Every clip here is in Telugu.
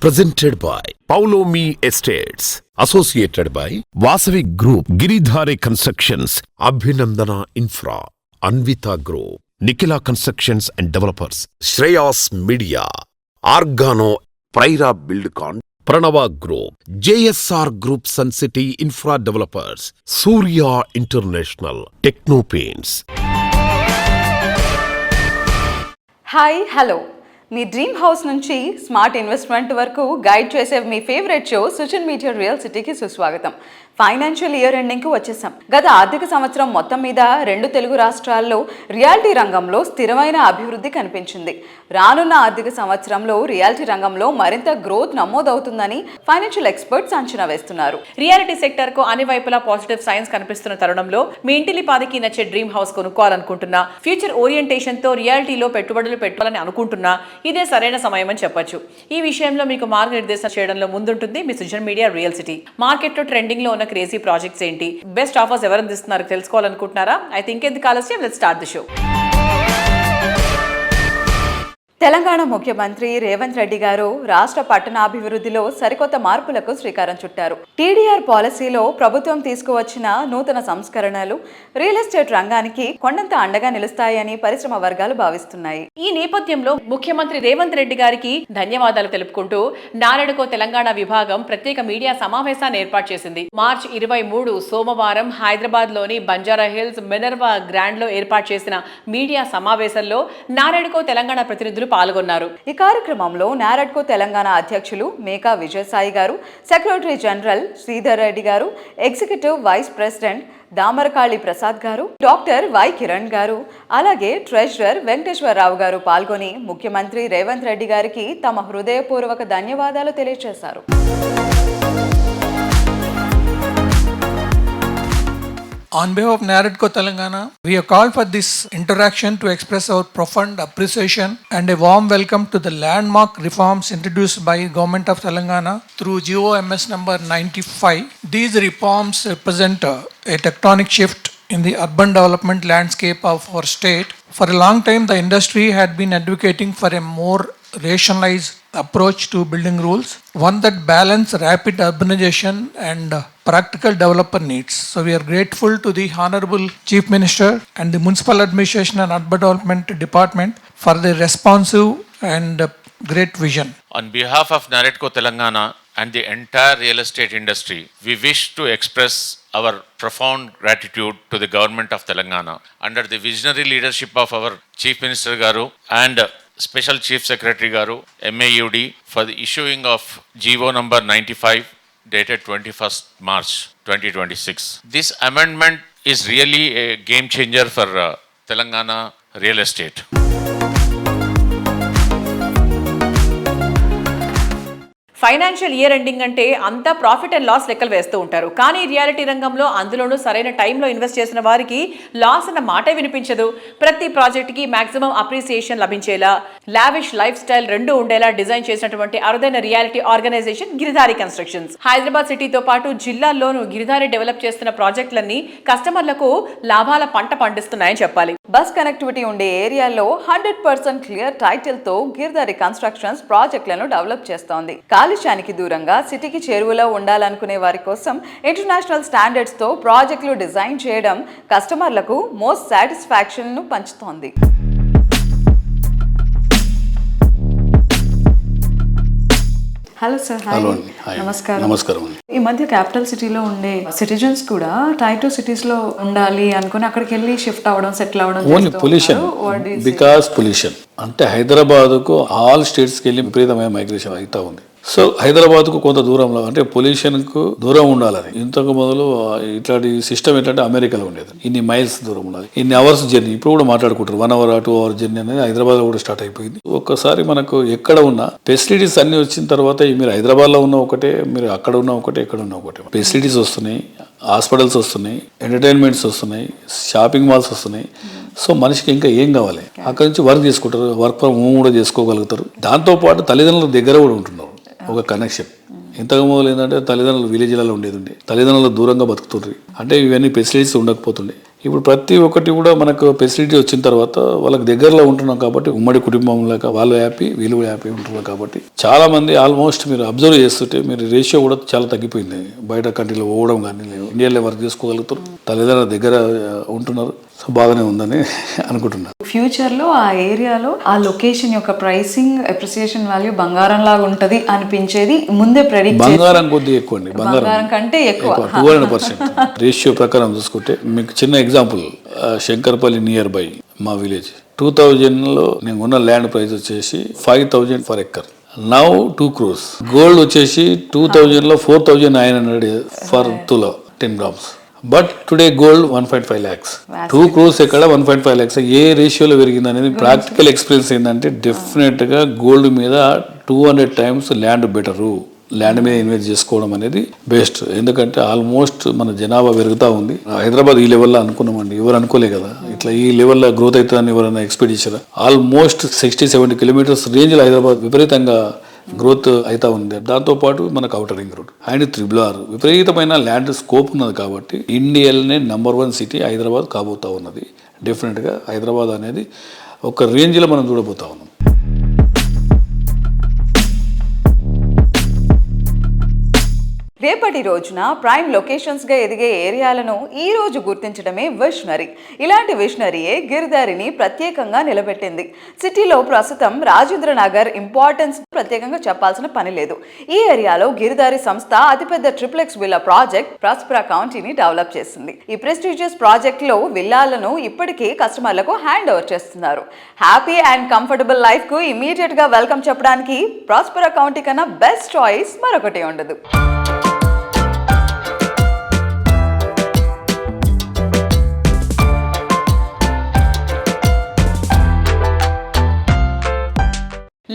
Presented by Paulomi Estates. Associated by Vasavi Group, Giridhare Constructions, Abhinandana Infra, Anvita Group, Nikila Constructions and Developers, Shreyas Media, Argano, Praira Buildcon, Pranava Group, JSR Group Sun City Infra Developers, Surya International, Techno Paints. Hi hello మీ డ్రీమ్ హౌస్ నుంచి స్మార్ట్ ఇన్వెస్ట్మెంట్ వరకు గైడ్ చేసే మీ favourite show Sujan media real సిటీకి సుస్వాగతం. ఫైనాన్షియల్ ఇయర్ ఎండింగ్కి వచ్చేసాం. గత ఆర్థిక సంవత్సరం మొత్తం మీద 2 తెలుగు రాష్ట్రాల్లో రియాలిటీ రంగంలో స్థిరమైన అభివృద్ధి కనిపించింది. రానున్న ఆర్థిక సంవత్సరంలో రియాలిటీ రంగంలో మరింత గ్రోత్ నమోదవుతుందని ఫైనాన్షియల్ ఎక్స్పర్ట్స్ అంచనా వేస్తున్నారు. రియాలిటీ సెక్టర్ కు అన్ని వైపులా పాజిటివ్ సైన్స్ కనిపిస్తున్న తరుణంలో మీ ఇంటిలి పాదికి నచ్చే డ్రీమ్ హౌస్ కొనుక్కోవాలనుకుంటున్నా, ఫ్యూచర్ ఓరియంటేషన్ తో రియాలిటీలో పెట్టుబడులు పెట్టాలని అనుకుంటున్నా ఇదే సరైన సమయం అని చెప్పొచ్చు. ఈ విషయంలో మీకు మార్గనిర్దేశం చేయడంలో ముందుంటుంది మీ Sujan media real city. Market లో ట్రెండింగ్ లో ఉన్న క్రేజీ ప్రాజెక్ట్స్ ఏంటి, బెస్ట్ ఆఫర్స్ ఎవరు అందిస్తున్నారు తెలుసుకోవాలనుకుంటున్నారా? అయితే ఇంకెందుకు ఆలస్యం, let's start the show. Telangana ముఖ్యమంత్రి రేవంత్ రెడ్డి గారు రాష్ట్ర పట్టణాభివృద్ధిలో సరికొత్త మార్పులకు శ్రీకారం చుట్టారు. టీడీఆర్ పాలసీలో ప్రభుత్వం తీసుకువచ్చిన నూతన సంస్కరణలు రియల్ ఎస్టేట్ రంగానికి కొండంత అండగా నిలుస్తాయని పరిశ్రమ వర్గాలు భావిస్తున్నాయి. ఈ నేపథ్యంలో ముఖ్యమంత్రి రేవంత్ రెడ్డి గారికి ధన్యవాదాలు తెలుపుకుంటూ నారెడుకో తెలంగాణ విభాగం ప్రత్యేక మీడియా సమావేశాన్ని ఏర్పాటు చేసింది. మార్చి 23 సోమవారం హైదరాబాద్ లోని బంజారా హిల్స్ మినర్వా గ్రాండ్ లో ఏర్పాటు చేసిన మీడియా సమావేశంలో నారెడుకో తెలంగాణ ప్రతినిధులు పాల్గొన్నారు. ఈ కార్యక్రమంలో నారెడ్కో తెలంగాణ అధ్యక్షులు మేకా విజయసాయి గారు, సెక్రటరీ జనరల్ శ్రీధర్ రెడ్డి గారు, ఎగ్జిక్యూటివ్ వైస్ ప్రెసిడెంట్ దామరకాళి ప్రసాద్ గారు, డాక్టర్ వై కిరణ్ గారు, అలాగే ట్రెజరర్ వెంకటేశ్వరరావు గారు పాల్గొని ముఖ్యమంత్రి రేవంత్ రెడ్డి గారికి తమ హృదయపూర్వక ధన్యవాదాలు తెలియజేశారు. On behalf of NAREDCO Telangana, we have called for this interaction to express our profound appreciation and a warm welcome to the landmark reforms introduced by Government of Telangana through GOMS number 95. These reforms represent a tectonic shift in the urban development landscape of our state. For a long time, the industry had been advocating for a more rationalized approach to building rules, one that balance rapid urbanization and practical developer needs. So we are grateful to the Honorable Chief Minister and the Municipal Administration and Urban Development Department for their responsive and great vision. On behalf of NAREDCO Telangana and the entire real estate industry, we wish to express our profound gratitude to the government of Telangana under the visionary leadership of our Chief Minister Garu and Special Chief Secretary Garu, MAUD, for the issuing of GO number 95 dated 21st March 2026. This amendment is really a game changer for Telangana real estate. Financial year ending అంటే అంతా ప్రాఫిట్ అండ్ లాస్ లెక్కలు వేస్తూ ఉంటారు. కానీ రియాలిటీ రంగంలో అందులోనూ సరైన టైంలో ఇన్వెస్ట్ చేసిన వారికి లాస్ అన్న మాటే వినిపించదు. ప్రతి ప్రాజెక్ట్కి మాక్సిమం అప్రిసియేషన్ లభించేలా, లావిష్ లైఫ్ స్టైల్ రెండు ఉండేలా డిజైన్ చేసినటువంటి అరుదైన reality organisation Giridhari constructions. Hyderabad సిటీతో పాటు జిల్లాల్లోనూ గిరిధారి డెవలప్ చేస్తున్న ప్రాజెక్టులన్నీ కస్టమర్లకు లాభాల పంట పండిస్తున్నాయని చెప్పాలి. బస్ కనెక్టివిటీ ఉండే ఏరియాలో 100% క్లియర్ టైటిల్ తో గిరిధారి కన్స్ట్రక్షన్స్ ప్రాజెక్టులను డెవలప్ చేస్తోంది. కాలుష్యానికి దూరంగా సిటీకి చేరువలో ఉండాలనుకునే వారి కోసం ఇంటర్నేషనల్ స్టాండర్డ్స్ తో ప్రాజెక్టులు డిజైన్ చేయడం కస్టమర్లకు మోస్ట్ సాటిస్ఫాక్షన్ ను పంచుతోంది. Hello sir. నమస్కారం. ఈ మధ్య క్యాపిటల్ సిటీలో ఉండే సిటిజన్స్ కూడా టైర్ 2 సిటీస్ లో ఉండాలి అనుకుని అక్కడికి వెళ్ళి షిఫ్ట్ అవ్వడం, సెటిల్ అవ్వడం. ఓన్లీ పొల్యూషన్, బికాస్ పొల్యూషన్ అంటే హైదరాబాద్కు ఆల్ స్టేట్స్కి వెళ్ళి విపరీతమైన మైగ్రేషన్ అవుతా ఉంది. సో హైదరాబాద్కు కొంత దూరంలో అంటే పొల్యూషన్కు దూరం ఉండాలని ఇంతకు మొదలు ఇట్లాంటి సిస్టమ్ ఏంటంటే అమెరికాలో ఉండేది. ఇన్ని మైల్స్ దూరం ఉండాలి, ఇన్ని అవర్స్ జర్నీ. ఇప్పుడు కూడా మాట్లాడుకుంటారు 1 hour 2 hour జర్నీ అనేది హైదరాబాద్లో కూడా స్టార్ట్ అయిపోయింది. ఒక్కసారి మనకు ఎక్కడ ఉన్నా ఫెసిలిటీస్ అన్ని వచ్చిన తర్వాత మీరు హైదరాబాద్లో ఉన్న ఒకటే, మీరు అక్కడ ఉన్న ఒకటే, ఇక్కడ ఉన్న ఒకటే. ఫెసిలిటీస్ వస్తున్నాయి, హాస్పిటల్స్ వస్తున్నాయి, ఎంటర్టైన్మెంట్స్ వస్తున్నాయి, షాపింగ్ మాల్స్ వస్తున్నాయి. సో మనిషికి ఇంకా ఏం కావాలి? అక్కడ నుంచి వర్క్ చేసుకుంటారు, వర్క్ ఫ్రమ్ హోమ్ కూడా చేసుకోగలుగుతారు. దాంతోపాటు తల్లిదండ్రుల దగ్గర కూడా ఉంటున్నారు, ఒక కనెక్షన్. ఇంతకు మొదలు ఏంటంటే తల్లిదండ్రులు విలేజ్లలో ఉండేది, తల్లిదండ్రులు దూరంగా బతుకుతుండ్రి. అంటే ఇవన్నీ ఫెసిలిటీస్ ఉండకపోతుండే. ఇప్పుడు ప్రతి ఒక్కటి కూడా మనకు ఫెసిలిటీ వచ్చిన తర్వాత వాళ్ళకి దగ్గరలో ఉంటున్నాం కాబట్టి ఉమ్మడి కుటుంబంలాగా వాళ్ళు హ్యాపీ వీళ్ళు హ్యాపీ ఉంటున్నారు కాబట్టి చాలా మంది ఆల్మోస్ట్ మీరు అబ్జర్వ్ చేస్తుంటే మీరు రేషియో కూడా చాలా తగ్గిపోయింది. బయట కంట్రీలో పోవడం కానీ ఇండియాలో వర్క్ చేసుకోగలుగుతారు, తల్లిదండ్రుల దగ్గర ఉంటున్నారు. సో బాగానే ఉందని అనుకుంటున్నాను. ఫ్యూచర్లో ఆ ఏరియాలో ఆ లొకేషన్ యొక్క ప్రైసింగ్ అప్రిసియేషన్ వాల్యూ బంగారం లాగా ఉంటది అనిపించేది ముందే ప్రెడిక్ట్ బంగారం కొద్దిగా ఎక్కువ అండి, బంగారం కంటే ఎక్కువ 200% రేషియో ప్రకారం చూసుకుంటే మీకు చిన్న ఎగ్జాంపుల్ శంకర్పల్లి నియర్ బై మా విలేజ్ 2000లో నేను ఉన్న ల్యాండ్ ప్రైస్ వచ్చేసి 5,000 for acre. Now 2 crores. Gold వచ్చేసి 2000లో 4,900 ఫర్ తులా 10 grams. But today gold 1.5 lakhs. 2 crores ఎక్కడ 1.5 lakhs ఏ రేషియోలో పెరిగింది అనేది ప్రాక్టికల్ ఎక్స్పీరియన్స్ ఏంటంటే డెఫినెట్ గా గోల్డ్ మీద 200 times ల్యాండ్ బెటరు. ల్యాండ్ మీద ఇన్వెస్ట్ చేసుకోవడం అనేది బెస్ట్. ఎందుకంటే ఆల్మోస్ట్ మన జనాభా పెరుగుతూ ఉంది. హైదరాబాద్ ఈ లెవెల్లో అనుకున్నామండి, ఎవరు అనుకోలే కదా ఇట్లా ఈ లెవెల్లో గ్రోత్ అవుతుందని ఎవరైనా ఎక్స్పెక్ట్ చేశారా? ఆల్మోస్ట్ 60-70 kilometers రేంజ్లో హైదరాబాద్ విపరీతంగా గ్రోత్ అవుతా ఉంది. దాంతోపాటు మనకు outer ring road and RRR విపరీతమైన ల్యాండ్ స్కోప్ ఉన్నది కాబట్టి ఇండియాలోనే #1 సిటీ హైదరాబాద్ కాబోతా ఉన్నది. డెఫినెట్గా హైదరాబాద్ అనేది ఒక రేంజ్లో మనం చూడబోతా ఉన్నాం. రేపటి రోజున ప్రైమ్ లొకేషన్స్గా ఎదిగే ఏరియాలను ఈ రోజు గుర్తించడమే విషనరీ. ఇలాంటి విషనరీయే గిరిదారిని ప్రత్యేకంగా నిలబెట్టింది. సిటీలో ప్రస్తుతం రాజేంద్ర నగర్ ఇంపార్టెన్స్ ప్రత్యేకంగా చెప్పాల్సిన పని లేదు. ఈ ఏరియాలో గిరిదారి సంస్థ అతిపెద్ద ట్రిప్లెక్స్ విల్లా ప్రాజెక్ట్ ప్రాస్పెరా కౌంటీని డెవలప్ చేసింది. ఈ ప్రెస్టీజియస్ ప్రాజెక్ట్లో విల్లాలను ఇప్పటికే కస్టమర్లకు హ్యాండ్ ఓవర్ చేస్తున్నారు. హ్యాపీ అండ్ కంఫర్టబుల్ లైఫ్కు ఇమీడియట్గా వెల్కమ్ చెప్పడానికి ప్రాస్పెరా కౌంటీ కన్నా బెస్ట్ చాయిస్ మరొకటి ఉండదు.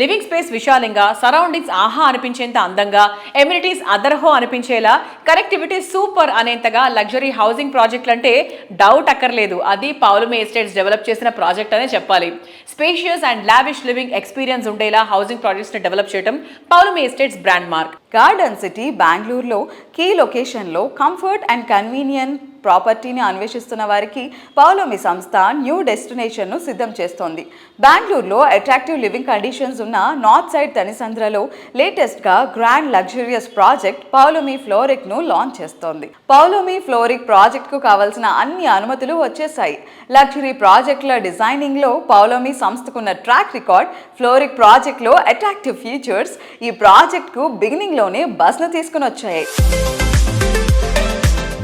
లివింగ్ స్పేస్ విశాలంగా, సరౌండింగ్స్ ఆహా అనిపించేంత అందంగా, ఎమ్యూనిటీస్ అదర్హో అనిపించేలా, కనెక్టివిటీ సూపర్ అనేంతగా లగ్జరీ హౌసింగ్ ప్రాజెక్టులు అంటే డౌట్ అక్కర్లేదు. అది పౌలమి ఎస్టేట్స్ డెవలప్ చేసిన ప్రాజెక్ట్ అనే చెప్పాలి. Spacious and lavish living experience ఉండేలా హౌసింగ్ ప్రాజెక్ట్స్ని డెవలప్ చేయడం Paulami estates brand mark. Garden city బెంగళూరులో కీ లొకేషన్లో కంఫర్ట్ అండ్ కన్వీనియంట్ ప్రాపర్టీని అన్వేషిస్తున్న వారికి పౌలమి సంస్థ న్యూ డెస్టినేషన్ను సిద్ధం చేస్తోంది. బెంగళూరులో అట్రాక్టివ్ లివింగ్ కండిషన్స్ ఉన్న నార్త్ సైడ్ తనిసంద్రలో లేటెస్ట్గా grand luxurious project Paulomi ఫ్లోరిక్ను launch చేస్తోంది. పౌలమి ఫ్లోరిక్ ప్రాజెక్ట్కు కావాల్సిన అన్ని అనుమతులు వచ్చేసాయి. లగ్జరీ ప్రాజెక్టుల డిజైనింగ్లో పౌలమి సంస్థకున్న ట్రాక్ రికార్డ్, ఫ్లోరిక్ ప్రాజెక్ట్లో అట్రాక్టివ్ ఫీచర్స్ ఈ ప్రాజెక్ట్కు బిగినింగ్లోనే బస్ను తీసుకుని వచ్చాయి.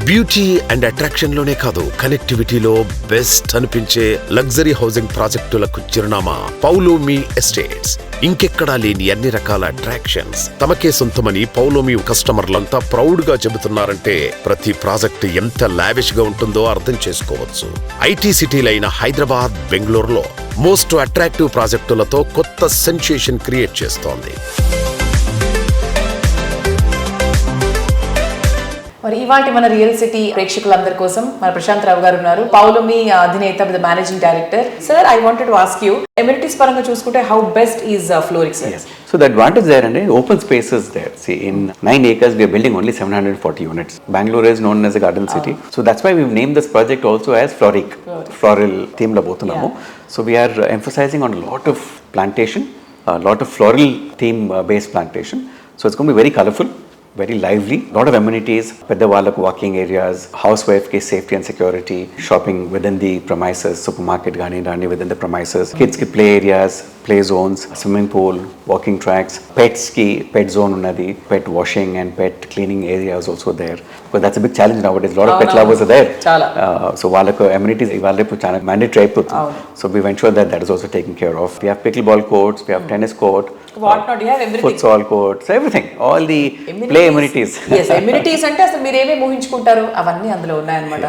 బ్యూటీ అండ్ అట్రాక్షన్ లోనే కాదు, కనెక్టివిటీలో బెస్ట్ అనిపించే లగ్జరీ హౌసింగ్ ప్రాజెక్టులకు చిరునామా పౌలోమి ఎస్టేట్స్. ఇంకెక్కడా లేని అన్ని రకాల అట్రాక్షన్స్ తమకే సొంతమని పౌలోమి కస్టమర్లంతా ప్రౌడ్ గా చెబుతున్నారంటే ప్రతి ప్రాజెక్ట్ ఎంత లావిష్ గా ఉంటుందో అర్థం చేసుకోవచ్చు. ఐటీ సిటీలైన హైదరాబాద్, బెంగళూరులో మోస్ట్ అట్రాక్టివ్ ప్రాజెక్టులతో కొత్త సెన్సేషన్ క్రియేట్ చేస్తోంది. మరి ఇవాటి మన రియల్ సిటీ ప్రేక్షకులందరి కోసం మన ప్రశాంత్ రావు గారు ఉన్నారు, పౌలమి అధినేత with managing director. Sir, I wanted to ask you, amenities పరంగా చూసుకుంటే how best is fluoric sir? So the advantage there and open spaces there. See, in 9 acres we are building only 740 units. Bangalore is known as a garden city. So that's why we've named this project also as Florik. Floral theme la bothunnamu. So we are emphasizing on a lot of plantation, a lot of floral theme based plantation. So it's going to be very colorful, very lively, lot of amenities, pedda vallaku walking areas, housewife ki safety and security, shopping within the premises, supermarket gaani within the premises, kids ki play areas, play zones, swimming pool, walking tracks, pets ki pet zone unnadi, pet washing and pet cleaning areas also there, because that's a big challenge nowadays. A lot of pet lovers are there. So vallaku amenities ivalle chana mandatory ayipotundi. So we've ensured that that is also taken care of. We have pickleball courts, we have tennis court, what not, you have everything, futsal courts, everything, all the play amenities. Yes, amenities అంటే అసలు మీరు ఏమేమి ఊహించుకుంటారు అవన్నీ అందులో ఉన్నాయన్నమాట.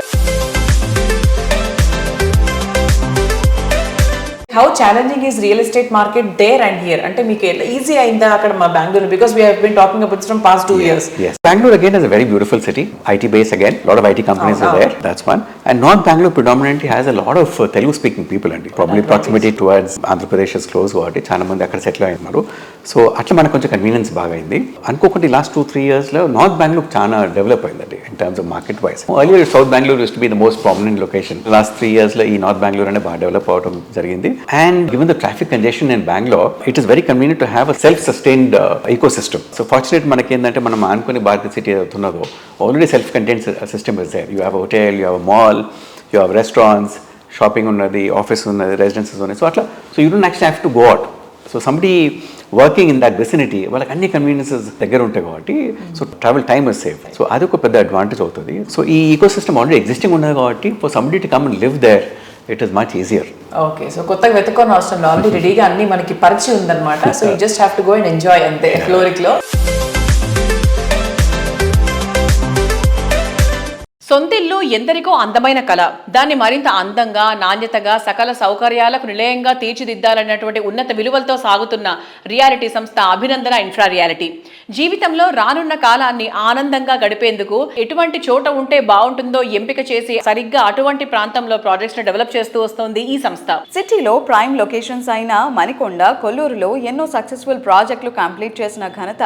How challenging is real estate market there and here? అంటే మీకు ఈజీ అయిందా అక్కడ మా Bengaluru? Because we have been talking about from past 2 years. Yes. Bangalore again is a very beautiful city. IT base again. A lot of IT companies are there. That's one. And North Bangalore predominantly has a lot of Telugu speaking people and probably proximity towards Andhra Pradesh is close కాబట్టి చాలా మంది అక్కడ సెటిల్ అయ్యారు. సో అట్లా మనకు కొంచెం కన్వీనియన్స్ బాగా అయింది. అనుకోకుండా లాస్ట్ 2-3 years లో నార్త్ బెంగళూరు చాలా డెవలప్ అయిందండి in terms of market wise. Earlier south Bengaluru uses to be the most prominent location. Last 3 years లో ఈ నార్త్ బెంగళూరు అనేది బాగా డెవలప్ అవడం జరిగింది. And given the traffic congestion in Bengaluru, it is very convenient to have a self sustained eco system. So fortunate మనకి ఏంటంటే మనం అనుకుని భారత సిటీ అవుతున్నదో already self contained system is there. You have hotel, you have mall, you have restaurants, shopping ఉన్నది, ఆఫీస్ ఉన్నది, రెసిడెన్సెస్ ఉన్నాయి. సో అట్లా so you don't actually have to go out. So somebody working in that vicinity వాళ్ళకి అన్ని కన్వీనియన్సెస్ దగ్గర ఉంటాయి కాబట్టి so travel time is safe. So అది ఒక పెద్ద అడ్వాంటేజ్ అవుతుంది. సో ఈ ఈకో సిస్టమ్ ఆల్రెడీ ఎగ్జిస్టింగ్ ఉన్నది కాబట్టి for somebody to come and live there it is much easier. Okay, so కొత్తగా వెతుక్కొని అవసరం లేదు, ఆల్రెడీ రెడీగా అన్ని మనకి పరిచయం ఉందన్నమాట. So you just have to go and enjoy అంతే ఫ్లోరిక్లో. సొంతిల్లు ఎందరికో అందమైన కళ. దాన్ని మరింత అందంగా, నాణ్యతగా, సకల సౌకర్యాలకు నిలయంగా తీర్చిదిద్దాలన్నటువంటి ఉన్నత విలువలతో సాగుతున్న రియాలిటీ సంస్థ అభినందన ఇన్ఫ్రా రియాలిటీ. జీవితంలో రానున్న కాలాన్ని ఆనందంగా గడిపేందుకు ఎటువంటి చోట ఉంటే బాగుంటుందో ఎంపిక చేసి సరిగ్గా అటువంటి ప్రాంతంలో ప్రాజెక్ట్స్ ను డెవలప్ చేస్తూ వస్తోంది ఈ సంస్థ. సిటీలో ప్రైమ్ లొకేషన్స్ అయిన మణికొండ, కొల్లూరులో ఎన్నో సక్సెస్ఫుల్ ప్రాజెక్టులు కంప్లీట్ చేసిన ఘనత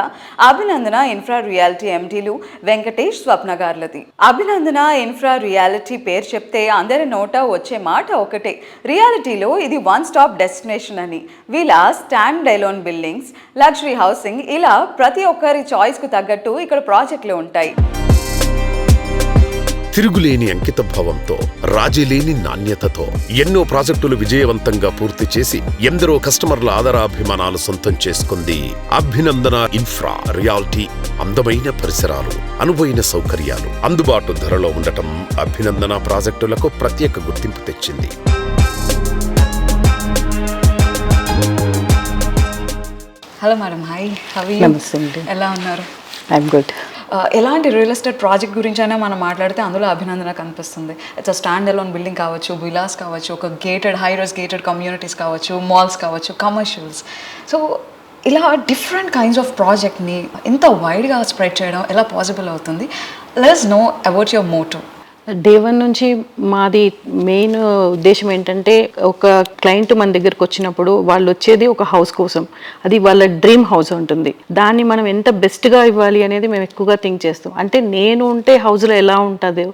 అభినందన ఇన్ఫ్రా రియాలిటీ ఎండీలు వెంకటేష్, స్వప్న గార్లది. అభినందన ఇన్ఫ్రా రియాలిటీ పేరు చెప్తే అందరి నోట వచ్చే మాట ఒకటే, రియాలిటీలో ఇది వన్ స్టాప్ డెస్టినేషన్ అని. Villa, stand alone buildings, luxury housing, ఇలా ప్రతి ఒక్కరి చాయిస్ కు తగ్గట్టు ఇక్కడ ప్రాజెక్టులు ఉంటాయి. తిరుగులేని అంకిత భావంతో, రాజీలేని నాణ్యతతో ఎన్నో ప్రాజెక్టులు విజయవంతంగా పూర్తి చేసి ఎందరో కస్టమర్ల ఆదరాభిమానాలు సొంతం చేసుకుంది అభినందన ఇన్ఫ్రా రియాలిటీ. అందమైన పరిసరాలు, అనువైన సౌకర్యాలు, అందుబాటు ధరలో ఉండటం అభినందన ప్రాజెక్టులకు ప్రత్యేక గుర్తింపు తెచ్చింది. హలో మేడం, హాయ్, నమస్తే అండి. ఎలా ఉన్నారు? I'm good. ఎలాంటి రియల్ ఎస్టేట్ ప్రాజెక్ట్ గురించి అయినా మనం మాట్లాడితే అందులో అభినందన కనిపిస్తుంది. ఇట్స్ స్టాండ్ అలోన్ బిల్డింగ్ కావచ్చు, విలాస్ కావచ్చు, ఒక gated high rise gated communities కావచ్చు, మాల్స్ కావచ్చు, కమర్షియల్స్. సో ఇలా డిఫరెంట్ కైండ్స్ ఆఫ్ ప్రాజెక్ట్ని ఇంత వైడ్గా స్ప్రెడ్ చేయడం ఎలా పాసిబుల్ అవుతుంది? Let's know about your motto. Day 1 నుంచి మాది మెయిన్ ఉద్దేశం ఏంటంటే, ఒక క్లయింట్ మన దగ్గరకు వచ్చినప్పుడు వాళ్ళు వచ్చేది ఒక హౌస్ కోసం, అది వాళ్ళ డ్రీమ్ హౌస్ ఉంటుంది. దాన్ని మనం ఎంత బెస్ట్గా ఇవ్వాలి అనేది మేము ఎక్కువగా థింక్ చేస్తాం. అంటే నేను ఉంటే హౌస్లో ఎలా ఉంటుందో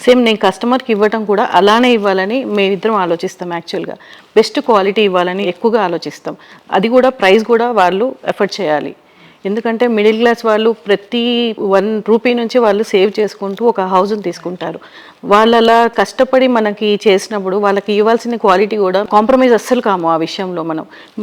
సేమ్ నేను కస్టమర్కి ఇవ్వడం కూడా అలానే ఇవ్వాలని మేమిద్దరం ఆలోచిస్తాం. యాక్చువల్గా బెస్ట్ క్వాలిటీ ఇవ్వాలని ఎక్కువగా ఆలోచిస్తాం. అది కూడా ప్రైస్ కూడా వాళ్ళు ఎఫర్ట్ చేయాలి. ఎందుకంటే మిడిల్ క్లాస్ వాళ్ళు ప్రతి 1 రూపీ నుంచి వాళ్ళు సేవ్ చేసుకుంటూ ఒక హౌస్ని తీసుకుంటారు. వాళ్ళు అలా కష్టపడి మనకి చేసినప్పుడు వాళ్ళకి ఇవ్వాల్సిన క్వాలిటీ కూడా కాంప్రమైజ్ అస్సలు కాము. ఆ విషయంలో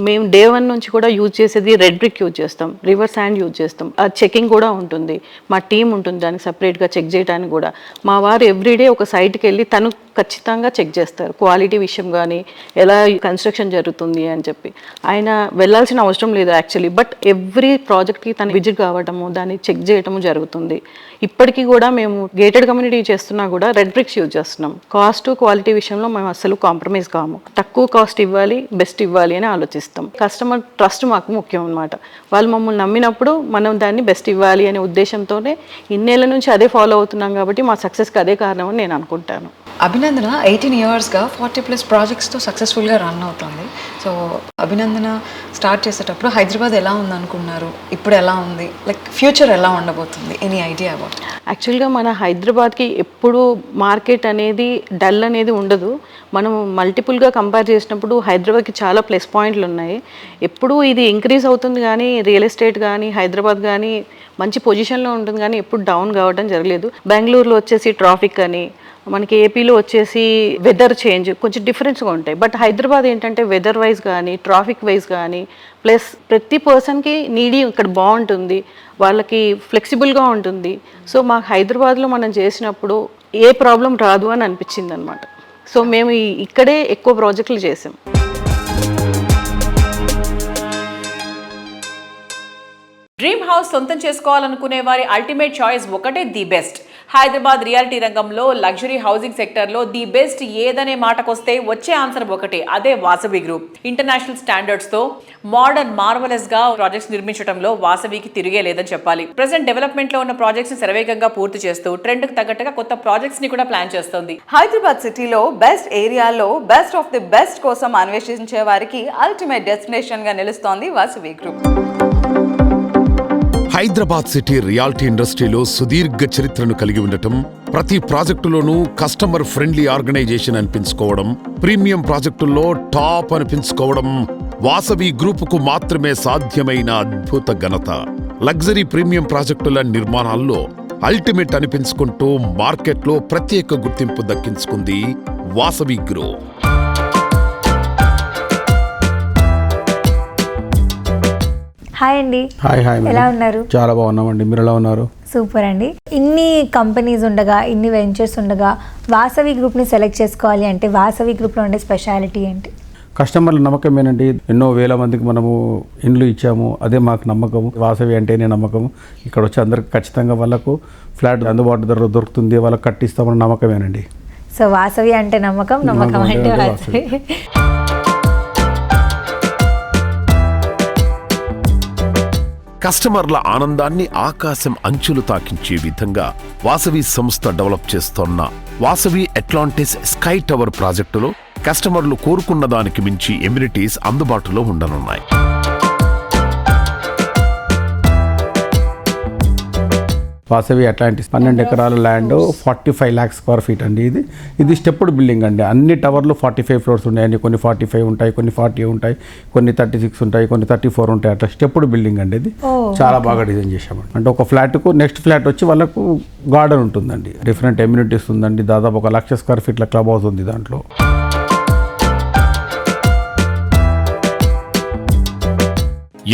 మేము డే 1 నుంచి కూడా యూజ్ చేసేది రెడ్ బ్రిక్ యూజ్ చేస్తాం, రివర్ శాండ్ యూజ్ చేస్తాం. ఆ చెకింగ్ కూడా ఉంటుంది, మా టీం ఉంటుంది దానికి సపరేట్గా చెక్ చేయడానికి కూడా. మా వారు ఎవ్రీడే ఒక సైట్కి వెళ్ళి తను ఖచ్చితంగా చెక్ చేస్తారు క్వాలిటీ విషయం కానీ, ఎలా కన్స్ట్రక్షన్ జరుగుతుంది అని చెప్పి. ఆయన వెళ్ళాల్సిన అవసరం లేదు యాక్చువల్లీ, బట్ ఎవ్రీ ప్రాజెక్ట్కి తను విజిట్ కావటము, దాన్ని చెక్ చేయటము జరుగుతుంది. ఇప్పటికీ కూడా మేము గేటెడ్ కమ్యూనిటీ చేస్తున్నా కూడా రెడ్ బ్రిక్స్ యూజ్ చేస్తున్నాం. కాస్ట్ క్వాలిటీ విషయంలో మేము అస్సలు కాంప్రమైజ్ కాము. తక్కువ కాస్ట్ ఇవ్వాలి, బెస్ట్ ఇవ్వాలి అని ఆలోచిస్తాం. కస్టమర్ ట్రస్ట్ మాకు ముఖ్యం అన్నమాట. వాళ్ళు మమ్మల్ని నమ్మినప్పుడు మనం దాన్ని బెస్ట్ ఇవ్వాలి అనే ఉద్దేశంతోనే ఇన్నేళ్ల నుంచి అదే ఫాలో అవుతున్నాం కాబట్టి మా సక్సెస్కి అదే కారణం అని నేను అనుకుంటాను. అభినందన 18 yearsగా 40+ ప్రాజెక్ట్స్తో సక్సెస్ఫుల్గా రన్ అవుతుంది. సో అభినందన స్టార్ట్ చేసేటప్పుడు హైదరాబాద్ ఎలా ఉంది అనుకున్నారు, ఇప్పుడు ఎలా ఉంది, లైక్ ఫ్యూచర్ ఎలా ఉండబోతుంది, ఎనీ ఐడియా అబౌట్? యాక్చువల్గా మన హైదరాబాద్కి ఎప్పుడు మార్కెట్ అనేది డల్ అనేది ఉండదు. మనం మల్టిపుల్గా కంపేర్ చేసినప్పుడు హైదరాబాద్కి చాలా ప్లస్ పాయింట్లు ఉన్నాయి. ఎప్పుడు ఇది ఇంక్రీజ్ అవుతుంది కానీ రియల్ ఎస్టేట్ కానీ హైదరాబాద్ కానీ మంచి పొజిషన్లో ఉంటుంది కానీ ఎప్పుడు డౌన్ కావడం జరగలేదు. బెంగళూరులో వచ్చేసి ట్రాఫిక్ అని, మనకి ఏపీలో వచ్చేసి వెదర్ చేంజ్ కొంచెం డిఫరెన్స్గా ఉంటాయి. బట్ హైదరాబాద్ ఏంటంటే వెదర్ వైజ్ కానీ ట్రాఫిక్ వైజ్ కానీ ప్లస్ ప్రతి పర్సన్కి నీడీ ఇక్కడ బాగుంటుంది, వాళ్ళకి ఫ్లెక్సిబుల్గా ఉంటుంది. సో మాకు హైదరాబాద్లో మనం చేసినప్పుడు ఏ ప్రాబ్లం రాదు అని అనిపించింది అనమాట. సో మేము ఇక్కడే ఎక్కువ ప్రాజెక్టులు చేసాం. డ్రీమ్ హౌస్ సొంతం చేసుకోవాలనుకునే వారి అల్టిమేట్ చాయిస్ ఒకటే, ది బెస్ట్ హైదరాబాద్ రియాలిటీ రంగంలో లగ్జరీ హౌసింగ్ సెక్టర్ లో ది బెస్ట్ ఏదనే మాటకొస్తే వచ్చే ఆన్సర్ ఒకటే, అదే వాసవి గ్రూప్. ఇంటర్నేషనల్ స్టాండర్డ్స్ తో మోడర్న్ మార్వలస్ గా ప్రాజెక్ట్స్ నిర్మించడంలో వాసవికి తిరిగే లేదని చెప్పాలి. ప్రెసెంట్ డెవలప్మెంట్ లో ఉన్న ప్రాజెక్ట్స్ ని శరవేగంగా పూర్తి చేస్తూ ట్రెండ్ కు తగ్గట్టుగా కొత్త ప్రాజెక్ట్స్ ని కూడా ప్లాన్ చేస్తోంది. హైదరాబాద్ సిటీలో బెస్ట్ ఏరియాలో బెస్ట్ ఆఫ్ ది బెస్ట్ కోసం అన్వేషించే వారికి అల్టిమేట్ డెస్టినేషన్ గా నిలుస్తోంది Vasavi group. Hyderabad city reality ఇండస్ట్రీలో సుదీర్ఘ చరిత్రను కలిగి ఉండటం, ప్రతి ప్రాజెక్టులోనూ కస్టమర్ ఫ్రెండ్లీ ఆర్గనైజేషన్ అనిపించుకోవడం, ప్రీమియం ప్రాజెక్టుల్లో టాప్ అనిపించుకోవడం వాసవి గ్రూపుకు మాత్రమే సాధ్యమైన అద్భుత ఘనత. లగ్జరీ ప్రీమియం ప్రాజెక్టుల నిర్మాణాల్లో అల్టిమేట్ అనిపించుకుంటూ మార్కెట్లో ప్రత్యేక గుర్తింపు దక్కించుకుంది వాసవి గ్రూప్. హాయ్ అండి. హాయ్ ఎలా ఉన్నారు? చాలా బాగున్నామండి. మీరు ఎలా ఉన్నారు? సూపర్ అండి. ఇన్ని కంపెనీస్ ఉండగా, ఇన్ని వెంచర్స్ ఉండగా వాసవి గ్రూప్ని సెలెక్ట్ చేసుకోవాలి అంటే వాసవి గ్రూప్లో ఉండే స్పెషాలిటీ ఏంటి? కస్టమర్ల నమ్మకమేనండి. ఎన్నో వేల మందికి మనము ఇండ్లు ఇచ్చాము, అదే మాకు నమ్మకము. వాసవి అంటేనే నమ్మకము. ఇక్కడ వచ్చి అందరికి ఖచ్చితంగా వాళ్ళకు ఫ్లాట్ అందుబాటు ధరలో దొరుకుతుంది, వాళ్ళకి కట్టిస్తామన్న నమ్మకమేనండి. సో వాసవి అంటే నమ్మకం, నమ్మకం అంటే వాసవి. కస్టమర్ల ఆనందాన్ని ఆకాశం అంచులు తాకించే విధంగా వాసవి సంస్థ డెవలప్ చేస్తోన్న వాసవి అట్లాంటిస్ స్కై టవర్ ప్రాజెక్టులో కస్టమర్లు కోరుకున్న దానికి మించి ఎమ్యూనిటీస్ అందుబాటులో ఉండనున్నాయి. వాసవి అట్లాంటిస్ 12 ఎకరాల ల్యాండ్, 45 lakhs స్క్వేర్ ఫీట్ అండి. ఇది స్టెప్డ్ బిల్డింగ్ అండి. అన్ని టవర్లు 45 floors ఉన్నాయండి. కొన్ని 45 ఉంటాయి, కొన్ని 40 ఉంటాయి, కొన్ని 36 ఉంటాయి, కొన్ని 34 ఉంటాయి. అట్లా స్టెప్డ్ బిల్డింగ్ అండి. ఇది చాలా బాగా డిజైన్ చేశామండి. అంటే ఒక ఫ్లాట్కు నెక్స్ట్ ఫ్లాట్ వచ్చి వాళ్ళకు గార్డెన్ ఉంటుందండి, డిఫరెంట్ ఎమ్యూనిటీస్ ఉందండి. దాదాపు 1 lakh స్క్వేర్ ఫీట్ల క్లబ్ హౌస్ ఉంది దాంట్లో.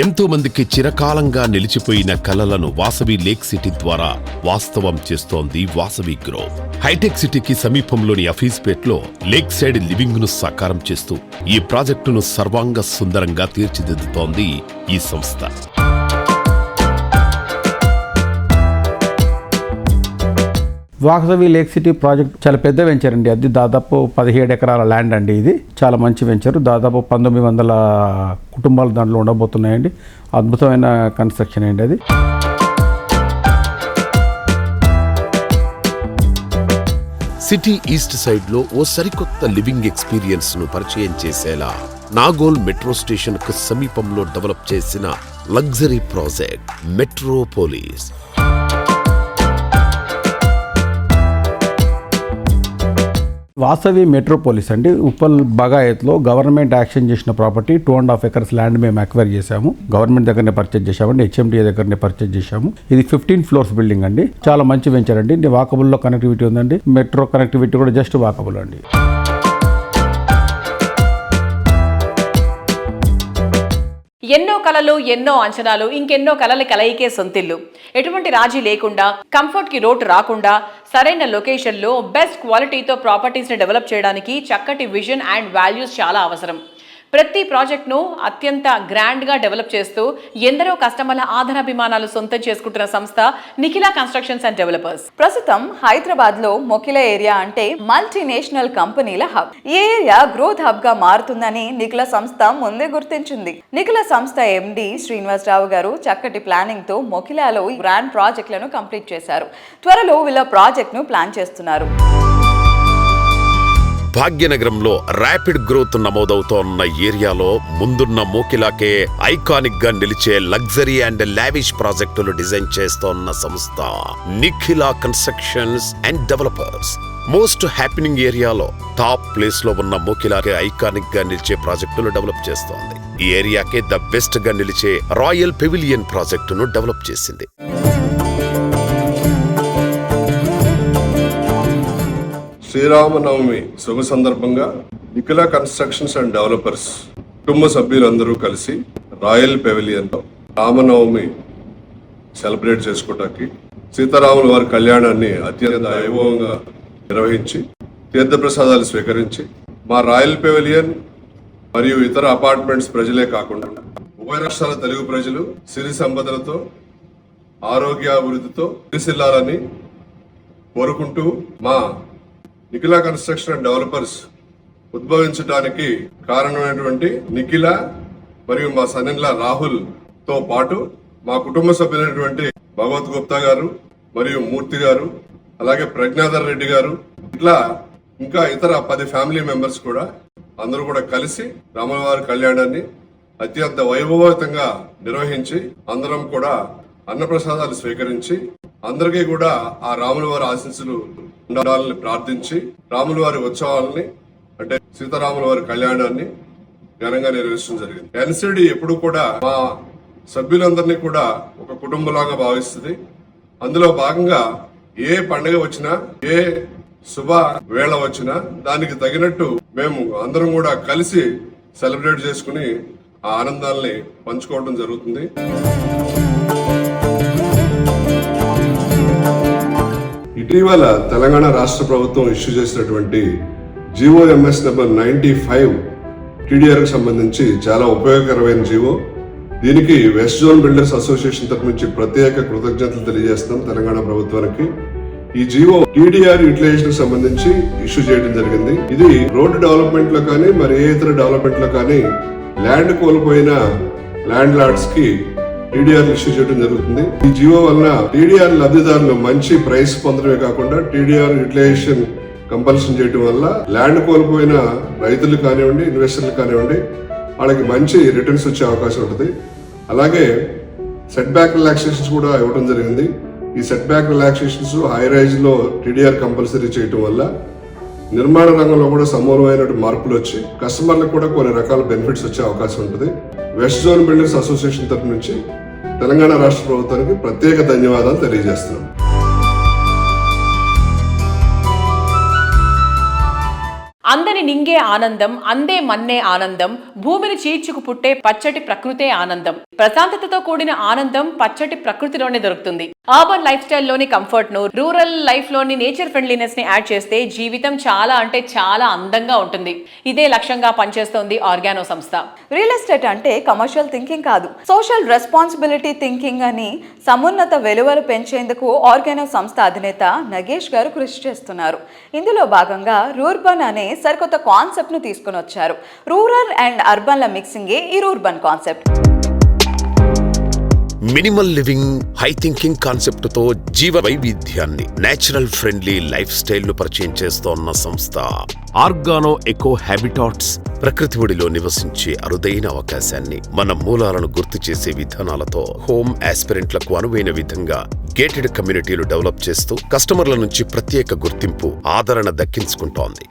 ఎంతో మందికి చిరకాలంగా నిలిచిపోయిన కలలను వాసవి లేక్ సిటీ ద్వారా వాస్తవం చేస్తోంది వాసవి గ్రూప్. హైటెక్ సిటీకి సమీపంలోని అఫీస్పేట్లో లేక్ సైడ్ లివింగ్ ను సాకారం చేస్తూ ఈ ప్రాజెక్టును సర్వాంగ సుందరంగా తీర్చిదిద్దుతోంది ఈ సంస్థ. వాసవి లేక్ సిటీ ప్రాజెక్ట్ చాలా పెద్ద వెంచర్ అండి. అది దాదాపు 17 ఎకరాల ల్యాండ్ అండి. ఇది చాలా మంచి వెంచర్. దాదాపు 1900 కుటుంబాలు దాంట్లో ఉండబోతున్నాయండి. అద్భుతమైన కన్స్ట్రక్షన్ అండి అది. సిటీ ఈస్ట్ సైడ్ లో ఓ సరికొత్త లివింగ్ ఎక్స్పీరియన్స్ ను పరిచయం చేసేలా నాగోల్ మెట్రో స్టేషన్ కు సమీపంలో డెవలప్ చేసిన luxury project Metropolis. Vasavi Metropolis అండి. ఉప్పల్ బగాయత్లో గవర్నమెంట్ యాక్షన్ చేసిన ప్రాపర్టీ 2.5 acres ల్యాండ్ మేము అక్వైర్ చేశాము. గవర్నమెంట్ దగ్గరనే పర్చేజ్ చేశామండి, హెచ్ఎండిఏ దగ్గరనే పర్చేజ్ చేశాము. ఇది 15 floors బిల్డింగ్ అండి. చాలా మంచి వెంచర్ అండి. వాకబుల్లో కనెక్టివిటీ ఉందండి. మెట్రో కనెక్టివిటీ కూడా జస్ట్ వాకబుల్ అండి. ఎన్నో కలలు, ఎన్నో అంచనాలు, ఇంకెన్నో కలల కలయికే సొంతిల్లు. ఎటువంటి రాజీ లేకుండా, కంఫర్ట్ కి లోటు రాకుండా, సరైన లొకేషన్లో బెస్ట్ క్వాలిటీతో ప్రాపర్టీస్ ని డెవలప్ చేయడానికి చక్కటి విజన్ అండ్ వాల్యూస్ చాలా అవసరం. ప్రతి ప్రాజెక్ట్ను అత్యంత గ్రాండ్గా డెవలప్ చేస్తూ ఎందరో కస్టమర్ల ఆదరాభిమానాలు సొంతం చేసుకుంటున్న సంస్థ నిఖిలా కన్స్ట్రక్షన్స్ అండ్ డెవలపర్స్. ప్రస్తుతం హైదరాబాద్ లో మొకిలా ఏరియా అంటే మల్టీనేషనల్ కంపెనీల హబ్. ఈ ఏరియా గ్రోత్ హబ్ గా మారుతుందని నిఖిలా సంస్థ ముందే గుర్తించింది. నిఖిలా సంస్థ ఎండి శ్రీనివాసరావు గారు చక్కటి ప్లానింగ్ తో మొకిలాలో గ్రాండ్ ప్రాజెక్టులను కంప్లీట్ చేశారు. త్వరలో వీళ్ళ ప్రాజెక్ట్ ను ప్లాన్ చేస్తున్నారు. భాగ్యనగరంలో ర్యాపిడ్ గ్రోత్ నమోదవుతోన్న ఏరియాలో ముందున్న మోకిలాకే ఐకానిక్ గా నిలిచే లగ్జరీ అండ్ లావిష్ ప్రాజెక్టులు డిజైన్ చేస్తోన్న సంస్థ Nikhila constructions and developers. Most happening ఏరియాలో టాప్ ప్లేస్ లో ఉన్న మోకిలాకే ఐకానిక్ గా నిలిచే ప్రాజెక్టులు డెవలప్ చేస్తోంది. ఈ ఏరియాకే ద బెస్ట్ గా నిలిచే రాయల్ పెవిలియన్ ప్రాజెక్టును డెవలప్ చేసింది. శ్రీరామనవమి శుభ సందర్భంగా నిఖిలా కన్స్ట్రక్షన్స్ అండ్ డెవలపర్స్ కుటుంబ సభ్యులందరూ కలిసి రాయల్ పెవిలియన్ లో రామనవమి సెలబ్రేట్ చేసుకోవడానికి సీతారాముల వారి కళ్యాణాన్ని అత్యంత వైభవంగా నిర్వహించి తీర్థప్రసాదాలు స్వీకరించి మా రాయల్ పెవిలియన్ మరియు ఇతర అపార్ట్మెంట్స్ ప్రజలే కాకుండా ఉభయ రాష్ట్రాల తెలుగు ప్రజలు సిరి సంపదలతో ఆరోగ్యాభివృద్ధితో విరిసిల్లాలని కోరుకుంటూ మా నిఖిలా కన్స్ట్రక్షన్ అండ్ డెవలపర్స్ ఉద్భవించడానికి కారణమైనటువంటి నిఖిల మరియు మా సన్నిన్లా రాహుల్ తో పాటు మా కుటుంబ సభ్యులైనటువంటి భగవత్ గుప్తా గారు మరియు మూర్తి గారు అలాగే ప్రజ్ఞాధర్ రెడ్డి గారు ఇట్లా ఇంకా ఇతర 10 ఫ్యామిలీ మెంబర్స్ కూడా అందరూ కూడా కలిసి రాములవారి కళ్యాణాన్ని అత్యంత వైభవతంగా నిర్వహించి అందరం కూడా అన్నప్రసాదాలు స్వీకరించి అందరికీ కూడా ఆ రాములవారి ఆశీస్సులు ఉండాలని ప్రార్థించి రాములవారి ఉత్సవాలని అంటే సీతారాముల వారి కళ్యాణాన్ని ఘనంగా నిర్వహించడం జరిగింది. ఎన్సిడి ఎప్పుడు కూడా మా సభ్యులందరినీ కూడా ఒక కుటుంబంలాగా భావిస్తుంది. అందులో భాగంగా ఏ పండుగ వచ్చినా ఏ శుభ వేళ వచ్చినా దానికి తగినట్టు మేము అందరం కూడా కలిసి సెలబ్రేట్ చేసుకుని ఆ ఆనందాల్ని పంచుకోవడం జరుగుతుంది. ఇటీవల తెలంగాణ రాష్ట్ర ప్రభుత్వం ఇష్యూ చేసినటువంటి GOMS నెంబర్ 95 TDR కి సంబంధించి చాలా ఉపయోగకరమైన జీవో. దీనికి వెస్ట్ జోన్ బిల్డర్స్ అసోసియేషన్ తరఫు నుంచి ప్రత్యేక కృతజ్ఞతలు తెలియజేస్తున్నాం తెలంగాణ ప్రభుత్వానికి. ఈ జీవో TDR యూటిలైజేషన్ సంబంధించి ఇష్యూ చేయడం జరిగింది. ఇది రోడ్డు డెవలప్మెంట్ లో కానీ మరి ఏ ఇతర డెవలప్మెంట్ లో కానీ ల్యాండ్ కోల్పోయిన ల్యాండ్ లార్డ్స్ కి TDR ఇష్యూ చేయడం జరుగుతుంది. ఈ జీవో వలన TDR లబ్ధిదారులు మంచి ప్రైస్ పొందడమే కాకుండా TDR యూటిలైజేషన్ కంపల్షన్ చేయడం వల్ల ల్యాండ్ కోల్పోయిన రైతులు కానివ్వండి ఇన్వెస్టర్లు కానివ్వండి వాళ్ళకి మంచి రిటర్న్స్ వచ్చే అవకాశం ఉంటుంది. అలాగే సెట్ బ్యాక్ రిలాక్సేషన్స్ కూడా ఇవ్వడం జరిగింది. ఈ set back relaxations high rise లో TDR కంపల్సరీ చేయడం వల్ల నిర్మాణ రంగంలో కూడా సమూలమైన మార్పులు వచ్చి కస్టమర్లకు కూడా కొన్ని రకాల బెనిఫిట్స్ వచ్చే అవకాశం ఉంటుంది. వెస్ట్ జోన్ బిల్డర్స్ అసోసియేషన్ తరఫు నుంచి తెలంగాణ రాష్ట్ర ప్రభుత్వానికి ప్రత్యేక ధన్యవాదాలు తెలియజేస్తున్నాం. అందని నింగే ఆనందం, అందే మన్నే ఆనందం, భూమిని చీల్చుకు పుట్టే పచ్చటి ప్రకృతే ఆనందం. ప్రశాంతతతో కూడిన ఆనందం పచ్చటి ప్రకృతిలోనే దొరుకుతుంది. అర్బన్ లైఫ్ స్టైల్ లోని కంఫర్ట్ ను, రూరల్ లైఫ్ లోని నేచర్ ఫ్రెండ్లీనెస్ ని యాడ్ చేస్తే జీవితం చాలా అంటే చాలా అందంగా ఉంటుంది. ఇదే లక్ష్యంగా పనిచేస్తోంది ఆర్గానో సంస్థ. రియల్ ఎస్టేట్ అంటే కమర్షియల్ థింకింగ్ కాదు, సోషల్ రెస్పాన్సిబిలిటీ థింకింగ్ అని సమున్నత విలువలు పెంచేందుకు ఆర్గానో సంస్థ అధినేత నగేష్ గారు కృషి చేస్తున్నారు. ఇందులో భాగంగా రూర్బన్ అనే సరికొత్త కాన్సెప్ట్ ను తీసుకుని వచ్చారు. రూరల్ అండ్ అర్బన్ల మిక్సింగే ఈ rurban concept. Minimal living, high thinking concept తో జీవ వైవిధ్యాన్ని, నేచురల్ ఫ్రెండ్లీ లైఫ్ స్టైల్ ను పరిచయం చేస్తోన్న సంస్థ ఆర్గానో ఎకో హ్యాబిటాట్స్. ప్రకృతి ఒడిలో నివసించే అరుదైన అవకాశాన్ని, మన మూలాలను గుర్తు చేసే విధానాలతో హోమ్ ఆస్పిరెంట్లకు అనువైన విధంగా గేటెడ్ కమ్యూనిటీలు డెవలప్ చేస్తూ కస్టమర్ల నుంచి ప్రత్యేక గుర్తింపు, ఆదరణ దక్కించుకుంటోంది.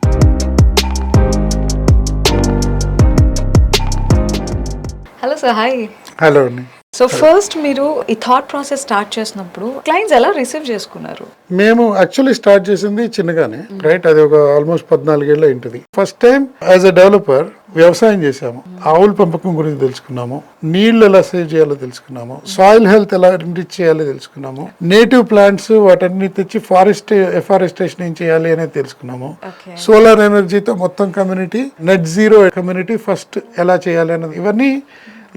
Hello sir, hi. హలో అండి. సో ఫస్ట్ మీరు ఈ థాట్ ప్రాసెస్ స్టార్ట్ చేసినప్పుడు క్లయింట్స్ ఎలా రిసీవ్ చేసుకున్నారు? మేము యాక్చువల్లీ స్టార్ట్ చేసింది చిన్నగానే, రైట్. అది ఒక ఆల్మోస్ట్ 14 ఏళ్ళ ఇంటిది. First time as a developer వ్యవసాయం చేసాము. ఆవుల పెంపకం గురించి తెలుసుకున్నాము, నీళ్లు ఎలా సేవ్ చేయాలో తెలుసుకున్నాము, సాయిల్ హెల్త్ ఎలా ఎంరిచ్ చేయాలో తెలుసుకున్నాము, నేటివ్ ప్లాంట్స్ వాటన్ని తెచ్చి ఎఫారెస్టేషన్ ఏం చేయాలి అనేది తెలుసుకున్నాము. సోలార్ ఎనర్జీతో మొత్తం community, net zero community first ఎలా చేయాలి అనేది, ఇవన్నీ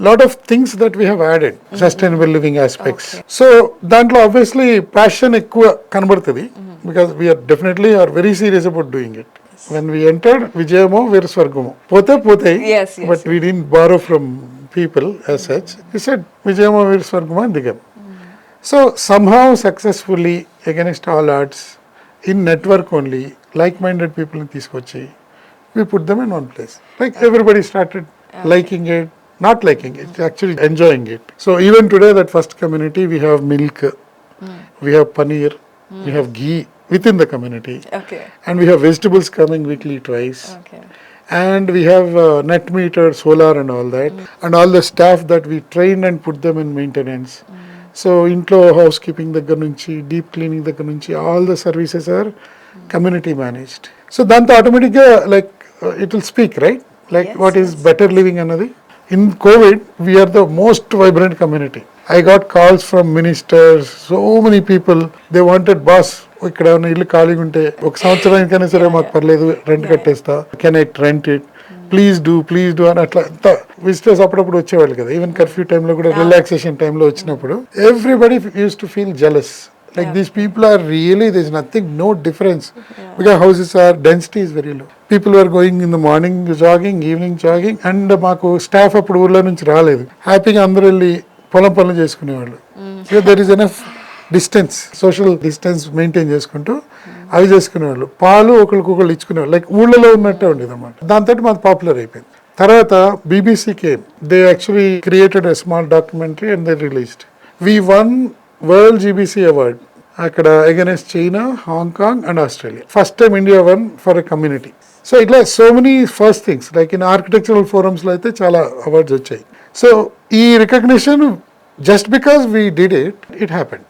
lot of things that we have added, sustainable living aspects. So dantlo obviously passion ekkuva kanabadutadi because we are definitely very serious about doing it. When we entered Vijayamo veru swargamo pote yes, but we didn't borrow from people as such. We said Vijayamo veru swargamo and digam. So somehow successfully against all odds in network only like-minded people ni teeskochi we put them in one place. Like everybody started liking it, not liking it, actually enjoying it. So even today that first community we have milk, we have paneer, we have ghee within the community, and we have vegetables coming weekly twice, and we have net meter, solar and all that, and all the staff that we train and put them in maintenance. So intlo housekeeping దగ్గర నుంచి deep cleaning దగ్గర నుంచి all the services are community managed. So danto automatic ga like it will speak, right, like what is better living anadi. In COVID, we are the most vibrant community. I got calls from ministers, so many people. They wanted, boss, ఇక్కడ ఉన్న ఇల్లు ఖాళీగా ఉంటే ఒక సంవత్సరానికైనా సరే మాకు పర్లేదు, రెంట్ కట్టేస్తా, can I rent it, please do అని అట్లా విజిటర్స్ అప్పుడప్పుడు వచ్చేవాళ్ళు కదా. ఈవెన్ కర్ఫ్యూ టైంలో కూడా, రిలాక్సేషన్ టైంలో వచ్చినప్పుడు everybody use to feel jealous Like these people are really, there's nothing, no difference. Because houses are, density is very low. People were going in the morning jogging, evening jogging, and మాకు స్టాఫ్ అప్పుడు ఊర్లో నుంచి రాలేదు, హ్యాపీగా అందరూ వెళ్ళి పొలం పనులు చేసుకునేవాళ్ళు. So there is enough distance, social distance maintain చేసుకుంటూ అవి చేసుకునేవాళ్ళు. పాలు ఒకరికొకళ్ళు ఇచ్చుకునేవాళ్ళు, లైక్ ఊళ్ళలో ఉన్నట్టే ఉండేది అన్నమాట. దాంతో మాది పాపులర్ అయిపోయింది. తర్వాత BBC came, they actually created a small documentary and they released. We won World GBC Award అక్కడ against China, Hong Kong and Australia. First time India won for a community. So ఇట్లా so many first things, like in architectural ఫోరమ్స్లో అయితే చాలా అవార్డ్స్ వచ్చాయి. సో ఈ recognition just because we did it happened.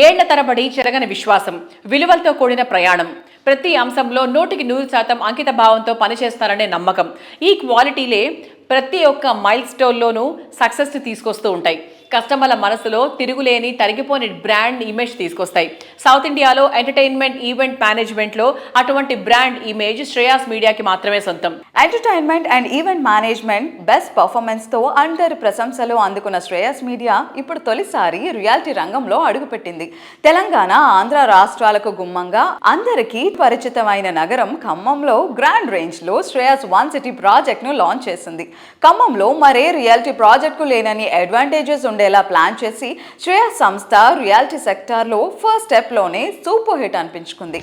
ఏళ్ల తరబడి చెరగని విశ్వాసం, విలువలతో కూడిన ప్రయాణం, ప్రతి అంశంలో 100% అంకిత భావంతో పనిచేస్తారనే నమ్మకం, ఈ క్వాలిటీలే ప్రతి ఒక్క మైల్ స్టోన్లోనూ సక్సెస్ని తీసుకొస్తూ ఉంటాయి. కస్టమర్ల మనసులో తిరుగులేని తరిగిపోని బ్రాండ్ ఇమేజ్ తీసుకొస్తాయి. సౌత్ ఇండియాలో ఎంటర్టైన్మెంట్ ఈవెంట్ మేనేజ్మెంట్లో అటువంటి బ్రాండ్ ఇమేజ్ శ్రేయాస్ మీడియాకి మాత్రమే సొంతం. Entertainment and event management best పర్ఫార్మెన్స్తో అందరి ప్రశంసలు అందుకున్న శ్రేయాస్ మీడియా ఇప్పుడు తొలిసారి రియాలిటీ రంగంలో అడుగుపెట్టింది. తెలంగాణ, ఆంధ్ర రాష్ట్రాలకు గుమ్మంగా అందరికీ పరిచితమైన నగరం ఖమ్మంలో గ్రాండ్ రేంజ్లో శ్రేయాస్ వన్ సిటీ ప్రాజెక్ట్ను లాంచ్ చేసింది. ఖమ్మంలో మరే రియాలిటీ ప్రాజెక్టుకు లేనని అడ్వాంటేజెస్ ఉండేలా ప్లాన్ చేసి శ్రేయాస్ సంస్థ రియాలిటీ సెక్టార్లో ఫస్ట్ స్టెప్లోనే సూపర్ హిట్ అనిపించుకుంది.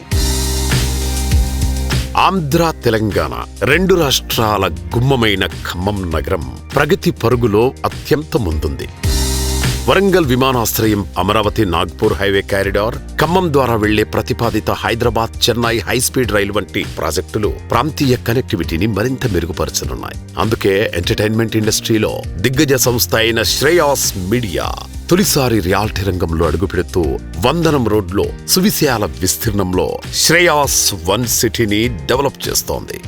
ఆంధ్ర, తెలంగాణ రెండు రాష్ట్రాల గుమ్మమైన ఖమ్మం నగరం ప్రగతి పరుగులో అత్యంత ముందుంది. వరంగల్ విమానాశ్రయం, అమరావతి నాగ్పూర్ హైవే కారిడార్, ఖమ్మం ద్వారా వెళ్లే ప్రతిపాదిత హైదరాబాద్ చెన్నై హైస్పీడ్ రైలు వంటి ప్రాజెక్టులు ప్రాంతీయ కనెక్టివిటీని మరింత మెరుగుపరచనున్నాయి. అందుకే ఎంటర్టైన్మెంట్ ఇండస్ట్రీలో దిగ్గజ సంస్థ అయిన శ్రేయాస్ మీడియా తొలిసారి రియాలిటీ రంగంలో అడుగుపెడుతూ వందనం రోడ్లో సువిశాల విస్తీర్ణంలో శ్రేయాస్ వన్ సిటీని డెవలప్ చేస్తోంది.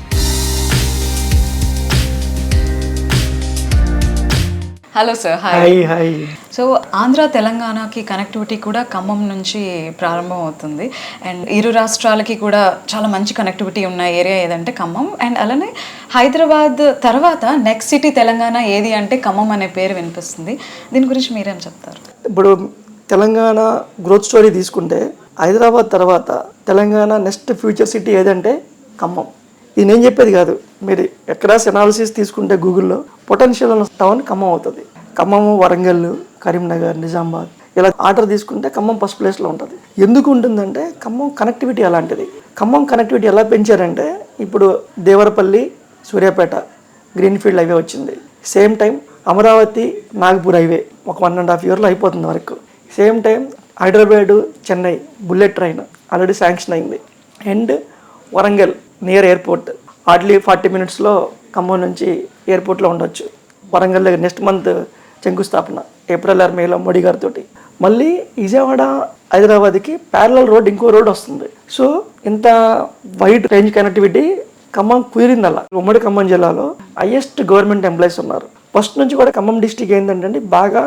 Hello sir. Hi. So Andhra తెలంగాణకి కనెక్టివిటీ కూడా ఖమ్మం నుంచి ప్రారంభం అవుతుంది. అండ్ ఇరు రాష్ట్రాలకి కూడా చాలా మంచి కనెక్టివిటీ ఉన్న ఏరియా ఏదంటే ఖమ్మం. అండ్ అలానే హైదరాబాద్ తర్వాత నెక్స్ట్ సిటీ తెలంగాణ ఏది అంటే ఖమ్మం అనే పేరు వినిపిస్తుంది. దీని గురించి మీరేం చెప్తారు? ఇప్పుడు తెలంగాణ గ్రోత్ స్టోరీ తీసుకుంటే హైదరాబాద్ తర్వాత తెలంగాణ నెక్స్ట్ ఫ్యూచర్ సిటీ ఏదంటే ఖమ్మం. ఇది నేను చెప్పేది కాదు, మీరు ఎక్రాస్ అనాలిసిస్ తీసుకుంటే గూగుల్లో పొటెన్షియల్ ఉన్న టౌన్ ఖమ్మం అవుతుంది. ఖమ్మము, వరంగల్, కరీంనగర్, నిజామాబాద్ ఇలా ఆర్డర్ తీసుకుంటే ఖమ్మం ఫస్ట్ ప్లేస్లో ఉంటుంది. ఎందుకు ఉంటుందంటే ఖమ్మం కనెక్టివిటీ అలాంటిది. ఖమ్మం కనెక్టివిటీ ఎలా పెంచారంటే ఇప్పుడు దేవరపల్లి, సూర్యాపేట గ్రీన్ఫీల్డ్ హైవే వచ్చింది. Same time Amaravati, Nagpur highway ఒక 1.5 yearలో అయిపోతుంది వరకు. Same time Hyderabad, Chennai bullet train already sanction అయింది. And Warangal near airport, hardly 40 minutesలో ఖమ్మం నుంచి ఎయిర్పోర్ట్లో ఉండొచ్చు. వరంగల్ దగ్గర నెక్స్ట్ మంత్ శంకుస్థాపన, ఏప్రిల్ ఆర్ మేలో మోడీ గారితో. మళ్ళీ విజయవాడ, హైదరాబాద్కి ప్యారలల్ రోడ్, ఇంకో రోడ్ వస్తుంది. సో ఇంత వైడ్ రేంజ్ కనెక్టివిటీ ఖమ్మం కుదిరింది. అలా ఉమ్మడి ఖమ్మం జిల్లాలో హైయెస్ట్ గవర్నమెంట్ ఎంప్లాయీస్ ఉన్నారు. ఫస్ట్ నుంచి కూడా ఖమ్మం డిస్టిక్ ఏంటంటే బాగా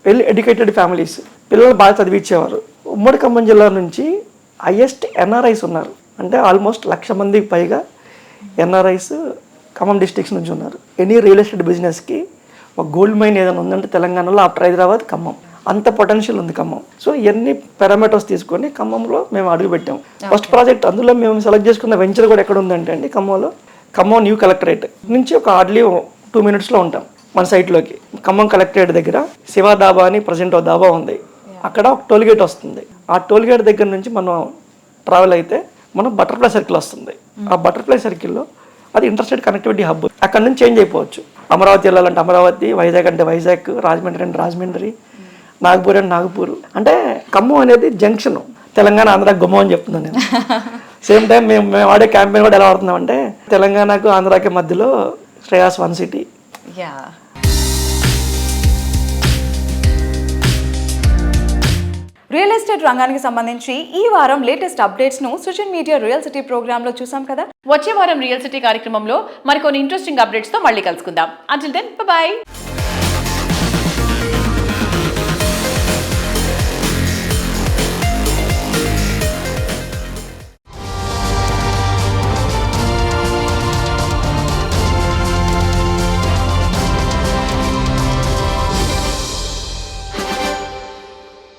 వెల్ ఎడ్యుకేటెడ్ ఫ్యామిలీస్, పిల్లలు బాగా చదివించేవారు. ఉమ్మడి ఖమ్మం జిల్లా నుంచి హైయెస్ట్ NRIs ఉన్నారు. అంటే ఆల్మోస్ట్ 1,00,000 మందికి పైగా NRIs ఖమ్మం డిస్ట్రిక్ట్స్ నుంచి ఉన్నారు. ఎనీ రియల్ ఎస్టేట్ బిజినెస్కి ఒక గోల్డ్ మైన్ ఏదైనా ఉందంటే తెలంగాణలో ఆఫ్టర్ హైదరాబాద్ ఖమ్మం. అంత పొటెన్షియల్ ఉంది ఖమ్మం. సో ఇవన్నీ పారామీటర్స్ తీసుకొని ఖమ్మంలో మేము అడుగుపెట్టాం. ఫస్ట్ ప్రాజెక్ట్ అందులో మేము సెలెక్ట్ చేసుకున్న వెంచర్ కూడా ఎక్కడ ఉందంటే అండి ఖమ్మంలో, ఖమ్మం న్యూ కలెక్టరేట్ నుంచి ఒక హార్డ్లీ 2 minutesలో ఉంటాం మన సైట్లోకి. ఖమ్మం కలెక్టరేట్ దగ్గర శివ దాబా అని ప్రజెంట్ ఒక దాబా ఉంది. అక్కడ ఒక టోల్గేట్ వస్తుంది. ఆ టోల్గేట్ దగ్గర నుంచి మనం ట్రావెల్ అయితే మనం బటర్ఫ్లై సర్కిల్ వస్తుంది. ఆ బటర్ఫ్లై సర్కిల్లో అది ఇంటర్స్టేట్ కనెక్టివిటీ హబ్. అక్కడ నుంచి చేంజ్ అయిపోవచ్చు. అమరావతి వెళ్ళాలంటే అమరావతి, వైజాగ్ అంటే వైజాగ్, రాజమండ్రి అంటే రాజమండ్రి, నాగపూర్ అంటే నాగపూర్. అంటే ఖమ్మం అనేది జంక్షన్. తెలంగాణ ఆంధ్రాకి గుమ్మం అని చెప్తున్నాను నేను. సేమ్ టైం మేము ఆడే క్యాంపెయిన్ కూడా ఎలా ఆడుతున్నామంటే తెలంగాణకు ఆంధ్రాకి మధ్యలో Shreyas one city. Real estate రంగానికి సంబంధించి ఈ వారం లేటెస్ట్ అప్డేట్స్ను సోషల్ మీడియా రియల్ సిటీ ప్రోగ్రాంలో చూసాం కదా. వచ్చే వారం రియల్ సిటీ కార్యక్రమంలో మరికొన్ని ఇంట్రెస్టింగ్ అప్డేట్స్తో మళ్ళీ కలుసుకుందాం. Until then by.